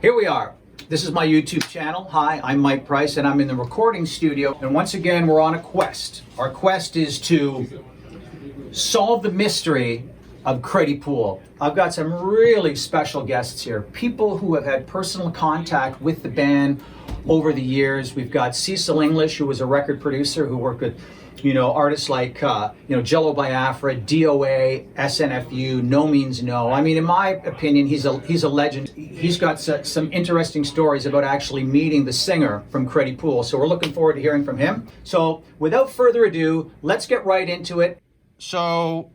Here we are. This is my YouTube channel. Hi, I'm Mike Price and I'm in the recording studio. And once again, we're on a quest. Our quest is to solve the mystery of Creddy Pool. I've got some really special guests here. People who have had personal contact with the band over the years. We've got Cecil English, who was a record producer who worked with artists like Jello Biafra, D.O.A, SNFU, No Means No. I mean, in my opinion, he's a legend. He's got some interesting stories about actually meeting the singer from Creddy Pool. So we're looking forward to hearing from him. So without further ado, let's get right into it. So,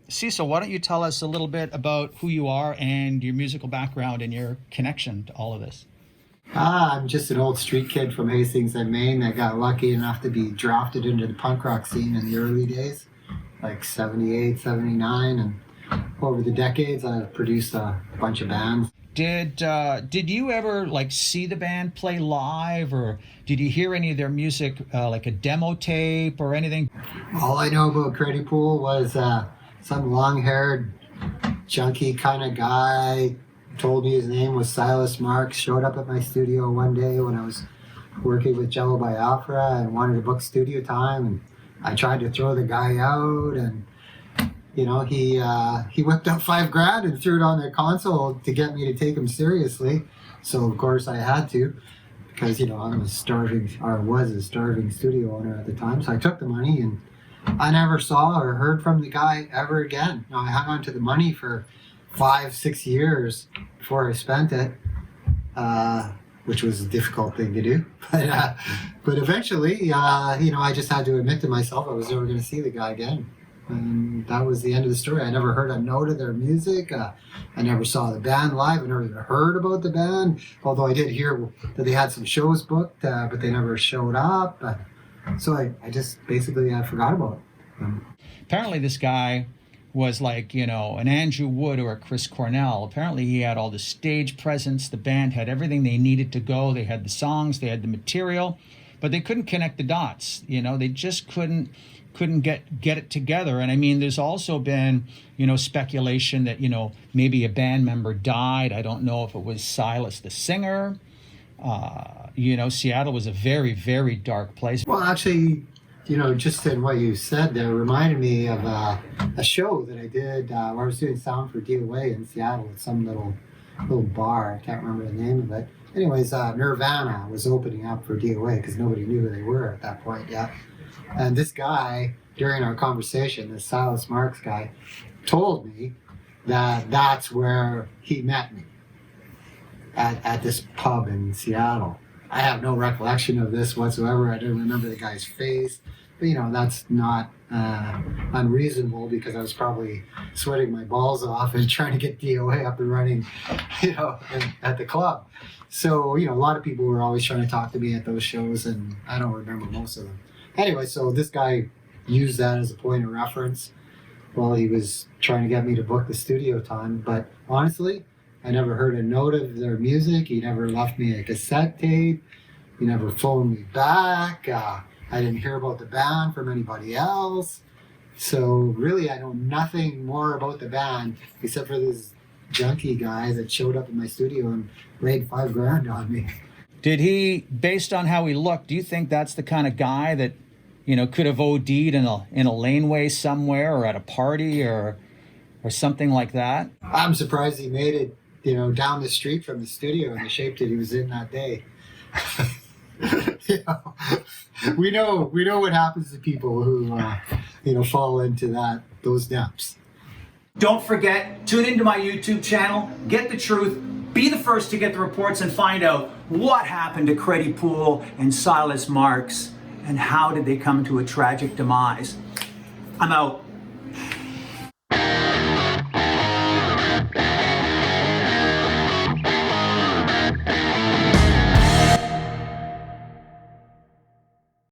Cecil, why don't you tell us a little bit about who you are and your musical background and your connection to all of this? I'm just an old street kid from Hastings and Maine that got lucky enough to be drafted into the punk rock scene in the early days, like 78, 79, and over the decades I've produced a bunch of bands. Did you ever see the band play live, or did you hear any of their music, like a demo tape or anything? All I know about Creddy Pool was some long-haired, junkie kind of guy told me his name was Silas Marx, showed up at my studio one day when I was working with Jello Biafra and wanted to book studio time, and I tried to throw the guy out, and he whipped out $5,000 and threw it on the console to get me to take him seriously. So of course I had to, because I'm was a starving studio owner at the time. So I took the money, and I never saw or heard from the guy ever again. I hung on to the money for 5-6 years before I spent it, which was a difficult thing to do. But eventually, I just had to admit to myself I was never going to see the guy again. And that was the end of the story. I never heard a note of their music. I never saw the band live. I never even heard about the band, although I did hear that they had some shows booked, but they never showed up. So I just basically forgot about it. Apparently this guy was like, an Andrew Wood or a Chris Cornell. Apparently he had all the stage presence. The band had everything they needed to go. They had the songs, they had the material, but they couldn't connect the dots. They just couldn't get it together. And I mean, there's also been, speculation that, maybe a band member died. I don't know if it was Silas, the singer. Seattle was a very, very dark place. Well, actually, just in what you said there reminded me of a show that I did where I was doing sound for D.O.A in Seattle at some little bar. I can't remember the name of it. Anyways, Nirvana was opening up for D.O.A because nobody knew who they were at that point yet. And this guy, during our conversation, this Silas Marx guy, told me that that's where he met me, at this pub in Seattle. I have no recollection of this whatsoever. I don't remember the guy's face. But, that's not unreasonable, because I was probably sweating my balls off and trying to get D.O.A up and running, at the club. So, a lot of people were always trying to talk to me at those shows, and I don't remember most of them. Anyway, so this guy used that as a point of reference while he was trying to get me to book the studio time. But honestly, I never heard a note of their music. He never left me a cassette tape. He never phoned me back. I didn't hear about the band from anybody else. So really, I know nothing more about the band except for this junkie guy that showed up in my studio and laid $5,000 on me. Did he, based on how he looked, do you think that's the kind of guy that, could have OD'd in a laneway somewhere, or at a party, or something like that? I'm surprised he made it, down the street from the studio in the shape that he was in that day. We know what happens to people who, fall into those depths. Don't forget, tune into my YouTube channel, get the truth, be the first to get the reports, and find out what happened to Creddy Pool and Silas Marx, and how did they come to a tragic demise. I'm out.